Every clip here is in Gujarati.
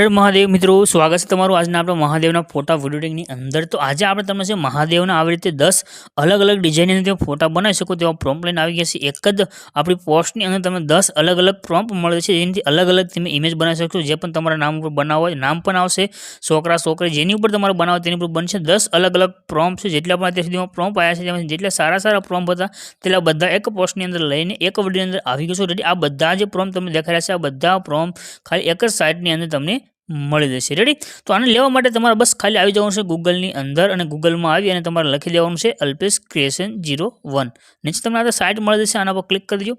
હર મહાદેવ મિત્રો, સ્વાગત છે તમારું આજના આપણે મહાદેવના ફોટા વિડીયો એડિટિંગની અંદર। તો આજે આપણે તમને છે મહાદેવના આવી રીતે 10 અલગ અલગ ડિઝાઇનની તમે ફોટા બનાવી શકો તેવા પ્રોમ્પ્ટ લઈને આવી ગયા છે। એક જ આપણી પોસ્ટની અંદર તમને 10 અલગ અલગ પ્રોમ્પ્ટ મળે છે, જેનાથી અલગ અલગ તમે ઇમેજ બનાવી શકશો। જે પણ તમારા નામ ઉપર બનાવો હોય નામ પણ આવશે, છોકરા છોકરી જેની ઉપર તમારે બનાવો તેની ઉપર બનશે। 10 અલગ અલગ પ્રોમ્પ્ટ છે, જેટલા પણ અત્યાર સુધીમાં પ્રોમ્પ્ટ આવ્યા છે તેમાંથી જેટલા સારા પ્રોમ્પ્ટ હતા તેટલા બધા એક પોસ્ટની અંદર લઈને એક વિડીયોની અંદર આવી ગયો છો। આ બધા જે પ્રોમ્પ્ટ તમને દેખાઈ રહ્યા છે, આ બધા પ્રોમ્પ્ટ ખાલી એક જ સાઇટની અંદર તમને મળી જશે। રેડી? તો આને લેવા માટે તમારે બસ ખાલી આવી જવાનું છે ગૂગલની અંદર, અને ગૂગલમાં આવી અને તમારે લખી દેવાનું છે અલ્પેશ ક્રિએશન 01। નીચે તમને આ સાઇટ મળી જશે, આના પર ક્લિક કરી દેજો।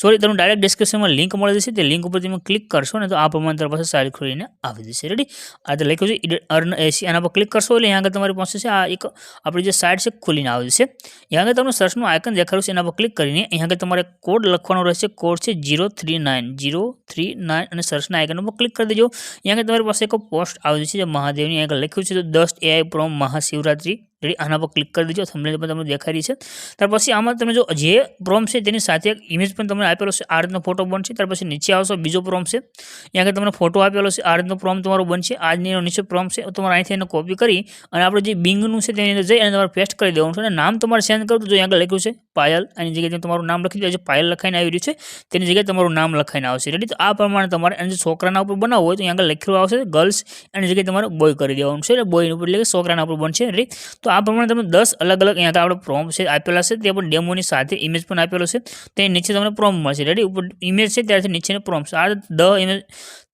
સોરી, તમને ડાયરેક્ટ ડિસ્ક્રિપ્શનમાં લિંક મળી જશે, તે લિંક ઉપર તમે ક્લિક કરશો ને તો આ પ્રમાણે તમારી પાસે સાઇટ ખોલીને આવી જશે। રેડી? આ તો લખ્યું છે અર્ન એસી, આના પર ક્લિક કરશો એટલે અહીંયા આગળ તમારી પાસે છે આ એક આપણી જે સાઇટ છે ખોલીને આવી જશે। અહીંયા આગળ તમને સર્ચનું આઇકન દેખાડ્યું છે, એના પર ક્લિક કરીને અહીંયા આગળ તમારે કોડ લખવાનો રહેશે। કોડ છે 039 અને સર્ચના આઇકન ઉપર ક્લિક કરી દેજો। અહીંયા આગળ તમારી પાસે એક પોસ્ટ આવી છે જે મહાદેવની આગળ લખ્યું છે, તો 10 AI પ્રોમ્પ્ટ મહાશિવરાત્રી। રેડી? આના પર ક્લિક કરી દેજો, થંબનેલ પર તમને દેખાઈ રહી છે। ત્યાર પછી આમાં તમે જો જે પ્રોમ્પ્ટ છે તેની સાથે એક ઇમેજ પણ તમને આપેલો છે, આ રીતનો ફોટો બનશે। ત્યાર પછી નીચે આવશો, બીજો પ્રોમ્પ્ટ છે, અહીંયા આગળ તમને ફોટો આપેલો છે, આ રીતનો પ્રોમ્પ્ટ તમારો બનશે। આજની નીચે પ્રોમ્પ્ટ છે, તમારે અહીંથી એને કોપી કરી અને આપણે જે બિંગનું છે તેની અંદર જઈ અને તમારે પેસ્ટ કરી દેવાનું છે, અને નામ તમારે ચેન્જ કરવું તો આગળ લખ્યું છે પાયલ, આની જગ્યાએ તમારું નામ લખી દેજો। પાયલ લખાઈને આવી રહ્યું છે, તેની જગ્યાએ તમારું નામ લખાઈને આવશે। રેડી? તો આ પ્રમાણે તમારે અને છોકરાના ઉપર બનાવવું હોય તો અહીંયા આગળ લખેલું આવશે ગર્લ્સ, એની જગ્યાએ તમારે બોય કરી દેવાનું છે, એટલે બોય ઉપર એટલે કે છોકરાના ઉપર બનશે। રેડી? તો આ પ્રમાણે તમે 10 અલગ અલગ અહીંયા આપણે પ્રોમ્પ્ટ છે આપેલા છે, તે પણ ડેમોની સાથે ઇમેજ પણ આપેલો છે, તેની નીચે તમને પ્રોમ્પ્ટ મળશે। રેડી? ઉપર ઇમેજ છે ત્યારથી નીચેની પ્રોમ્પ્ટ, આ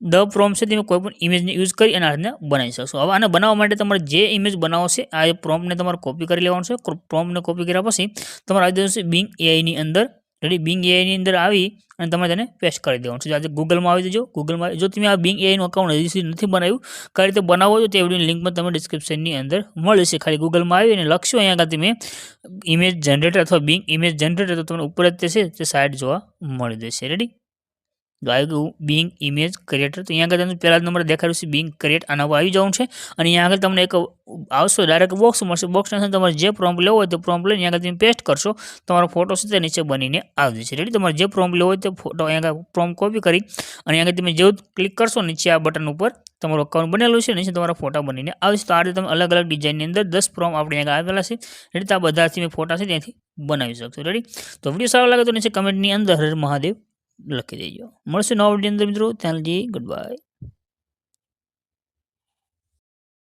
10 પ્રોમ્પ્ટ છે તમે કોઈ પણ ઇમેજને યુઝ કરી અને આ રીતના બનાવી શકશો। હવે આને બનાવવા માટે તમારે જે ઇમેજ બનાવો છે આ પ્રોમ્પ્ટને તમારે કોપી કરી લેવાનું છે। પ્રોમ્પ્ટને કોપી કર્યા પછી તમારે આવી જશે બિંગ એઆઈની અંદર। રેડી? બિંગ એઆઈની અંદર આવી અને તમારે તેને પેસ્ટ કરી દેવાનું છે। આજે ગૂગલમાં આવી જજો। ગૂગલમાં જો તમે આ બિંગ એઆઈનું અકાઉન્ટ હજી સુધી નથી બનાવ્યું, કઈ રીતે બનાવો છો તે વિડીયોની લિંક પણ તમે ડિસ્ક્રિપ્શનની અંદર મળી જશે। ખાલી ગૂગલમાં આવી અને લખશો અહીંયા આગળ તમે ઇમેજ જનરેટર અથવા બિંગ ઇમેજ જનરેટર, તો તમને ઉપર જ તે સાઇટ જોવા મળી જશે। રેડી? તો આવી ગયું બિંગ ઇમેજ ક્રિએટર, તો અહીંયા આગળ તમને પહેલા નંબર દેખાડ્યું છે બિંગ ક્રિએટ, આના પર આવી જવાનું છે, અને અહીંયા આગળ તમને એક આવશો ડાયરેક્ટ બોક્સ મળશે। બોક્સની અંદર તમારે જે પ્રોમ્પ્ટ લેવો હોય તો પ્રોમ્પ્ટ લઈને અહીંયા આગળ તમે પેસ્ટ કરશો, તમારો ફોટો છે તે નીચે બનીને આવી જશે। રેડી? તમારે જે પ્રોમ્પ્ટ લેવો હોય તે ફોટો અહીંયા આગળ પ્રોમ્પ્ટ કોપી કરી અને અહીંયા આગળ તમે જેવું ક્લિક કરશો નીચે આ બટન ઉપર તમારું અકાઉન્ટ બનેલું છે, નીચે તમારા ફોટા બનીને આવશે। તો આ રીતે તમે અલગ અલગ ડિઝાઇનની અંદર 10 પ્રોમ્પ્ટ આપણે અહીંયા આવેલા છે। રેડી? તો આ બધાથી મેં ફોટા છે ત્યાંથી બનાવી શકશો। રેડી? તો વિડીયો સારો લાગે તો નીચે કમેન્ટની અંદર હર મહાદેવ લખી દેજો। મળશે નવા વિડીયો અંદર મિત્રો, ત્યાં લગી ગુડ બાય।